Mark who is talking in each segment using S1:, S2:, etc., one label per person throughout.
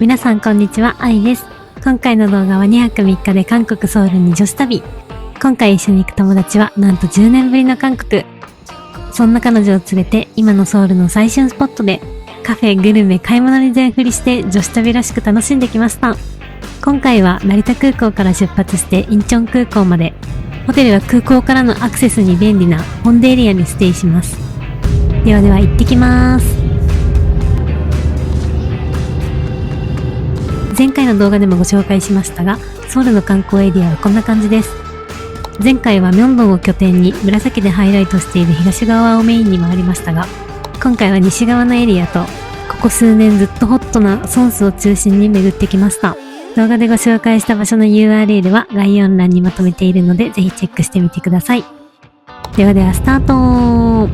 S1: 皆さんこんにちは、あいです。今回の動画は2泊3日で韓国ソウルに女子旅。今回一緒に行く友達はなんと10年ぶりの韓国。そんな彼女を連れて今のソウルの最旬スポットでカフェ、グルメ、買い物に全振りして女子旅らしく楽しんできました。今回は成田空港から出発してインチョン空港まで。ホテルは空港からのアクセスに便利なホンデエリアにステイします。では行ってきます。前回の動画でもご紹介しましたが、ソウルの観光エリアはこんな感じです。前回はミョンドンを拠点に紫でハイライトしている東側をメインに回りましたが、今回は西側のエリアと、ここ数年ずっとホットなソンスを中心に巡ってきました。動画でご紹介した場所の URL は概要欄にまとめているので、ぜひチェックしてみてください。ではスタート。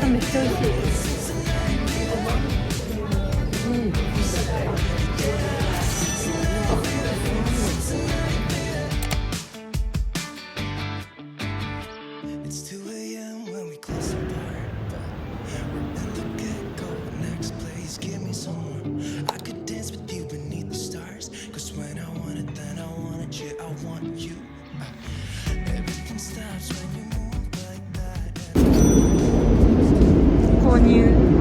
S1: めっちゃ美味しい。購入。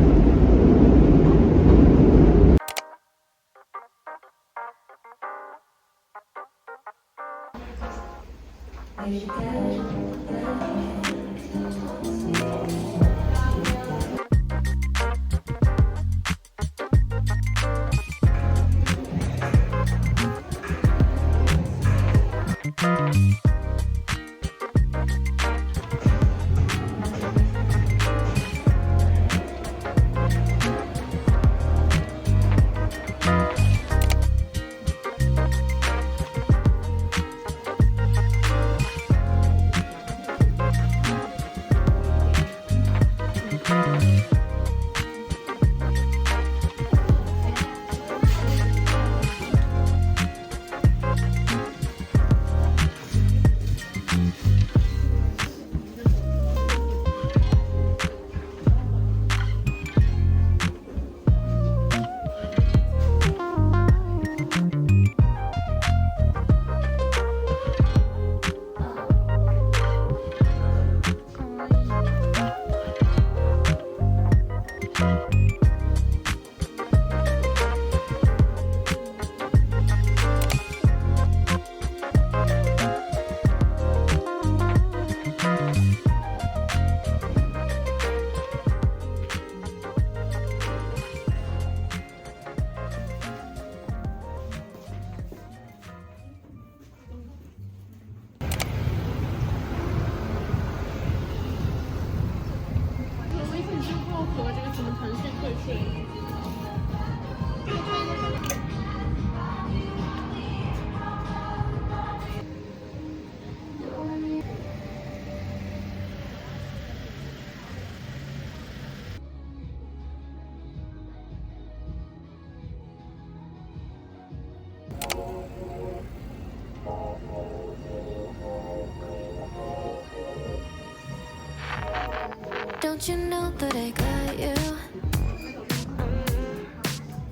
S2: Don't you know that I got you?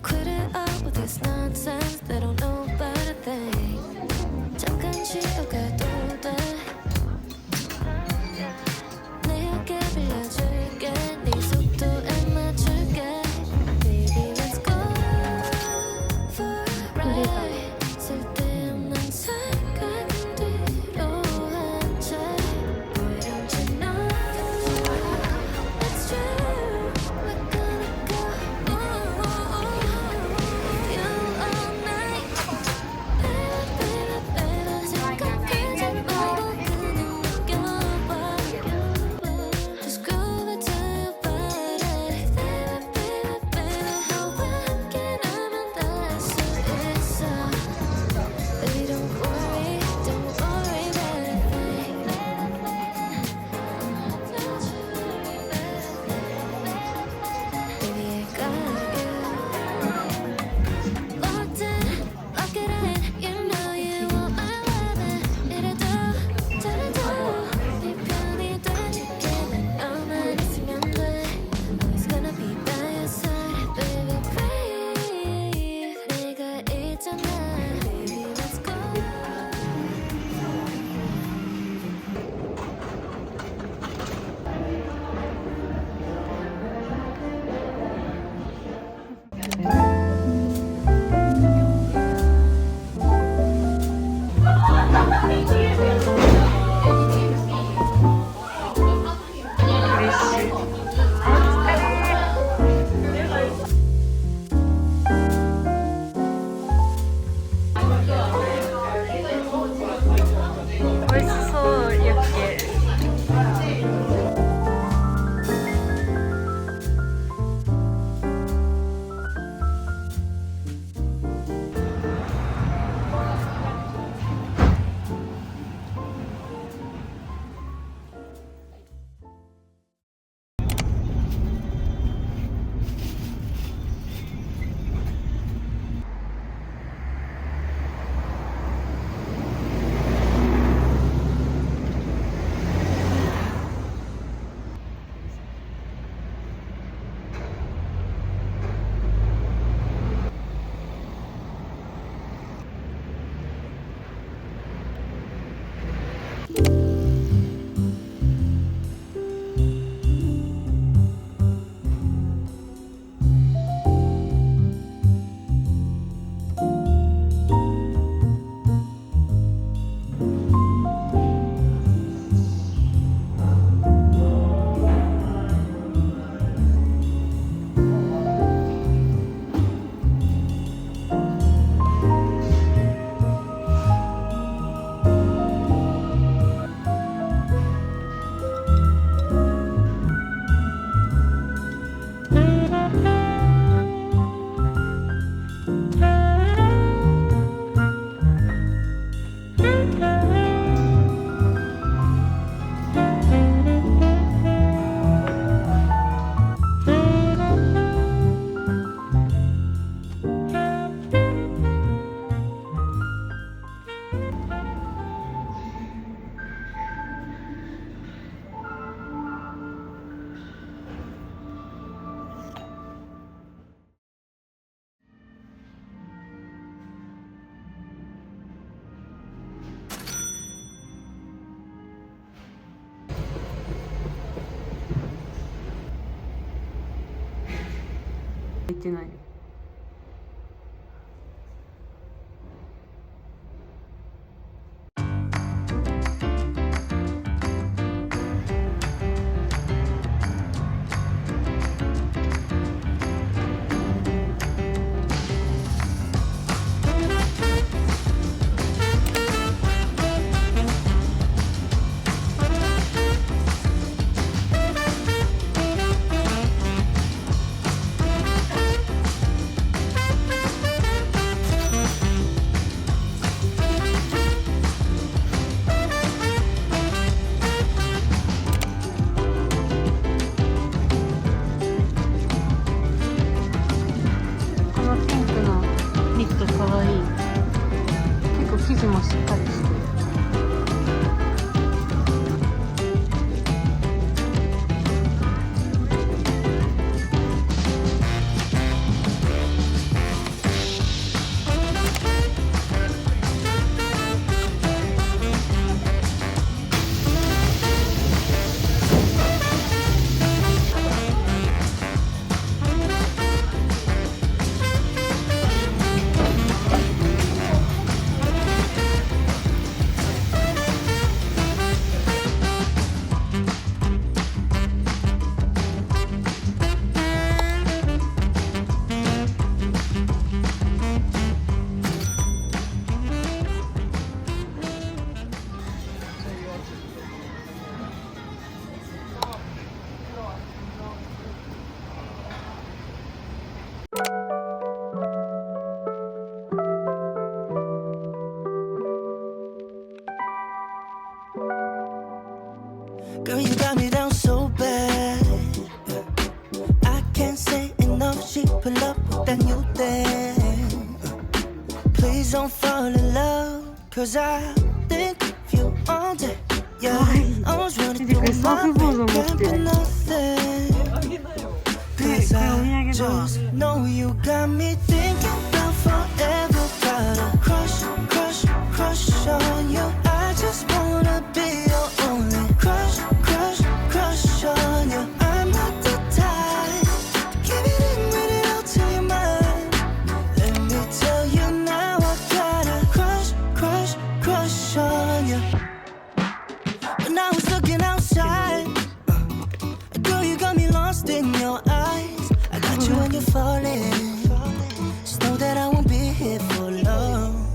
S2: Quit it up with this nonsense. They don't know about a thing. 잠깐 쉬어가도 돼 내게 빌려줄게 네 속도에 맞출게 Baby let's go for a ride 쓸데없는 생각은 뒤로 한 채 Why don't you know it's true We're gonna go with you all night Baby baby 생각하지 말고 그냥 느껴봐 Just groove it to your body Baby baby 너와 함께라면 다 할 수 있어 Baby don't worry about a thing Baby I got you Locked in, lock it in You know you want my love 이래도 저래도 네 편이 돼줄게 난 너만 있으면 돼 Always gonna be by your side Baby breathe 내가 있잖아 Baby let's go
S3: 맛있어 이렇게.行ってないよ。
S4: Cause I think of you all day. Yeah, I was running through my brain, can't be nothing. Cause I just know you got me thinking about forever. Got a crush, crush, crush on you. I just wanna be your only crush, crush, crush on you. I'm not the type to give it in, read it out till you're mine. Let me tell you now, I got a crush, crush, crush on you. When I was looking outside, girl, you got me lost in your eyes. I got you when you're falling. Just know that I won't be here for long.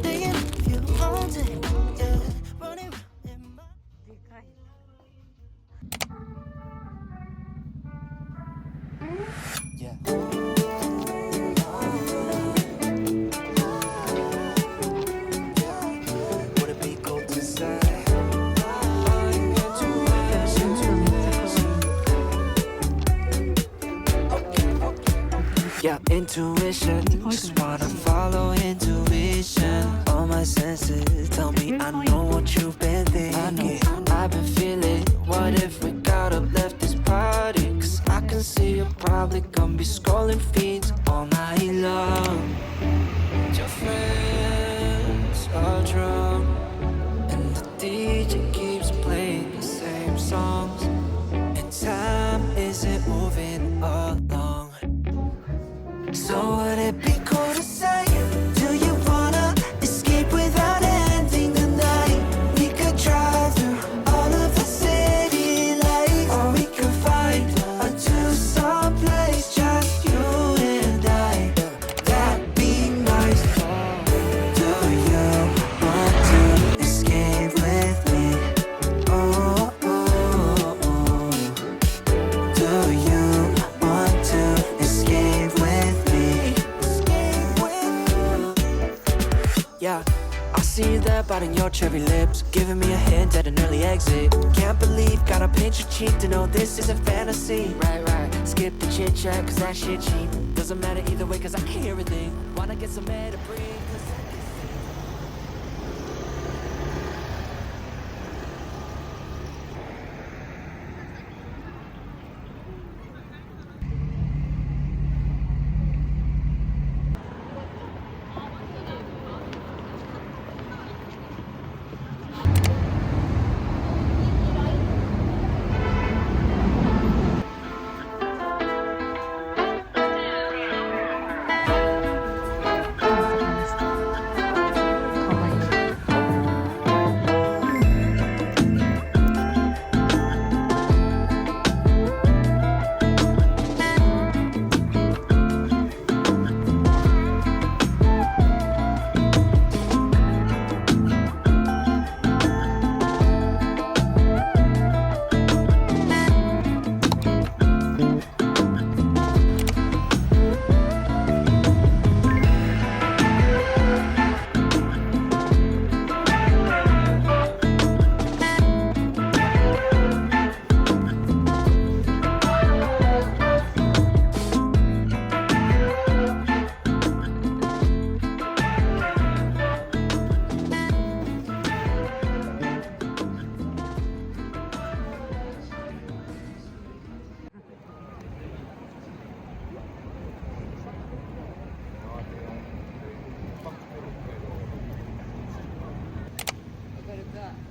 S4: Thinking of you all day, yeah. Running in my... Yeah. Would it be cool to say? Yeah, intuition. Just wanna follow intuition. All my senses tell me I know what you've been thinking. I've been feeling. What if we got up, left this party? Cause I can see you're probably gonna be scrolling feeds all night long. Your friends are drunk, and the DJ keeps playing the same songs, and time isn't moving along. So would it be cool to say, do you wanna escape without ending the night? We could drive through all of the city lights, or we could find a two-song place, just you and I. That'd be nice. Do you want to escape with me? Oh, oh, oh. Do you want to escape with me? Yeah, I see you there biting your cherry lips, giving me a hint at an early exit. Can't believe, gotta pinch your cheek to know this isn't fantasy. Right, skip the chit chat cause that shit cheap. Doesn't matter either way cause I can hear a thing. Wanna get some air to breathe cause...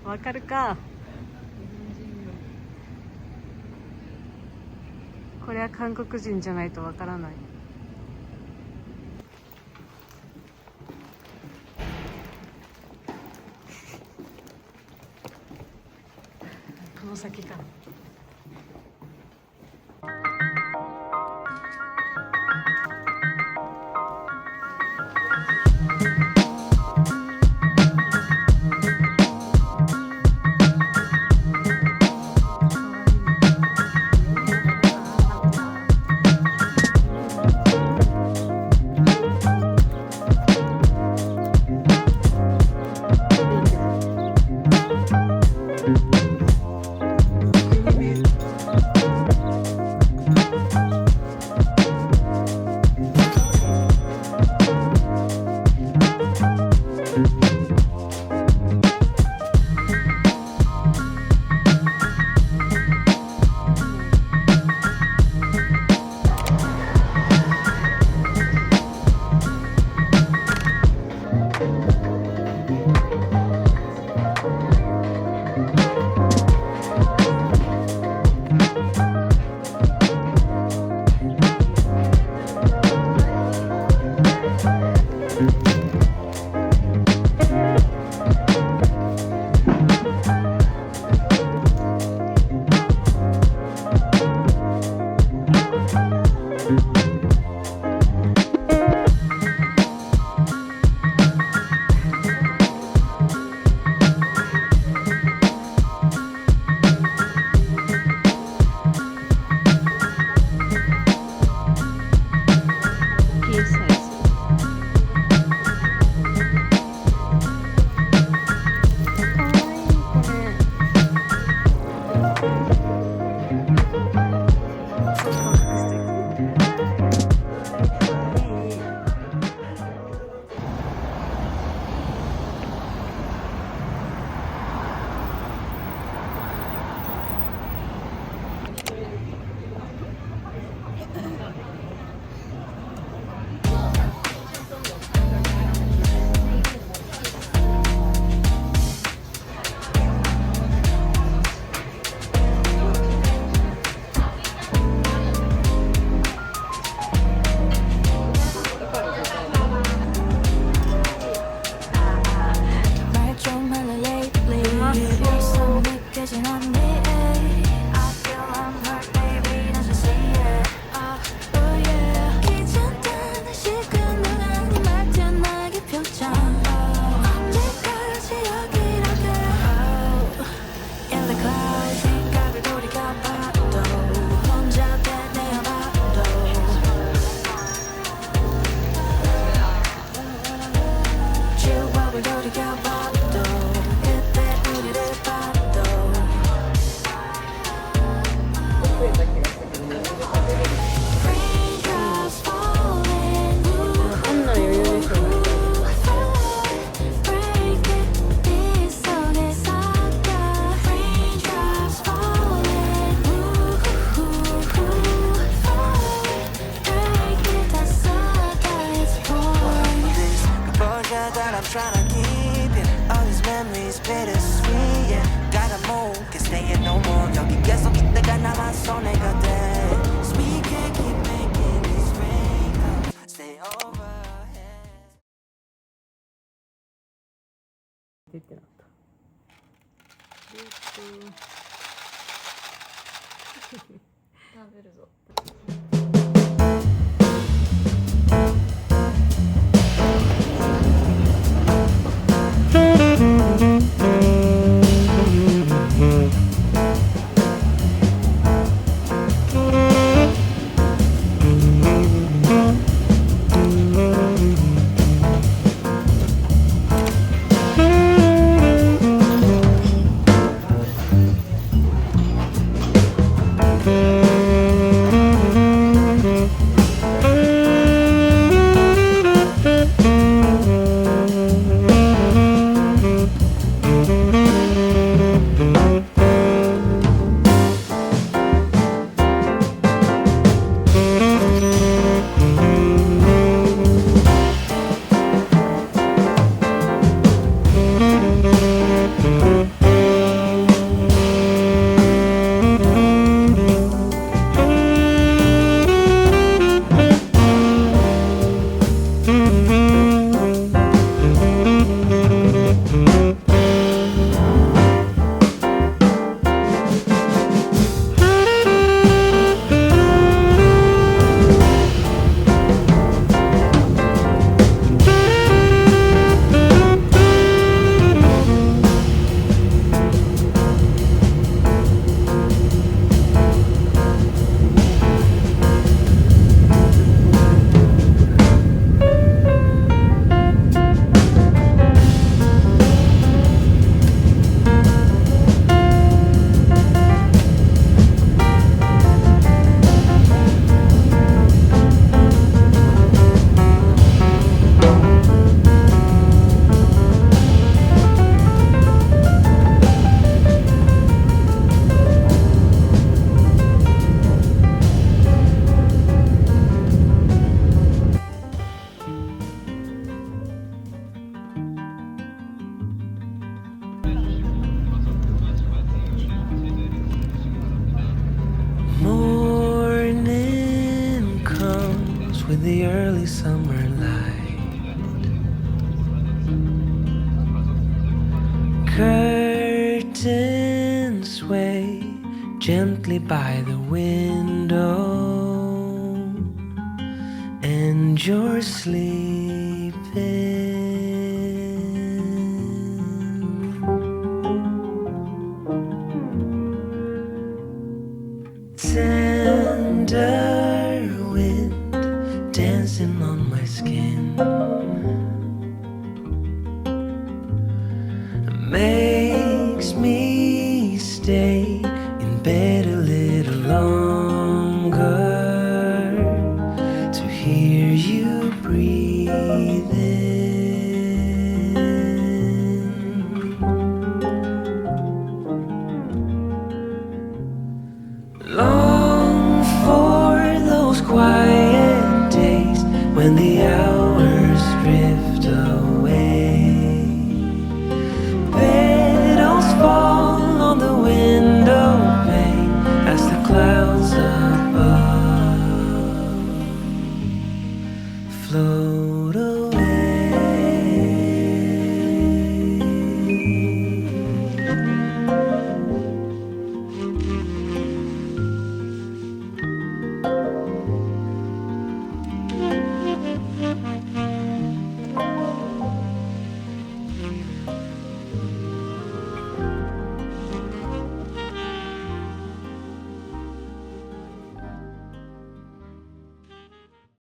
S3: わかるか。これは韓国人じゃないとわからない。この先か。
S5: るぞ。
S4: Morning comes with the early summer light. Curtains sway gently by the window, and you're sleeping. Tender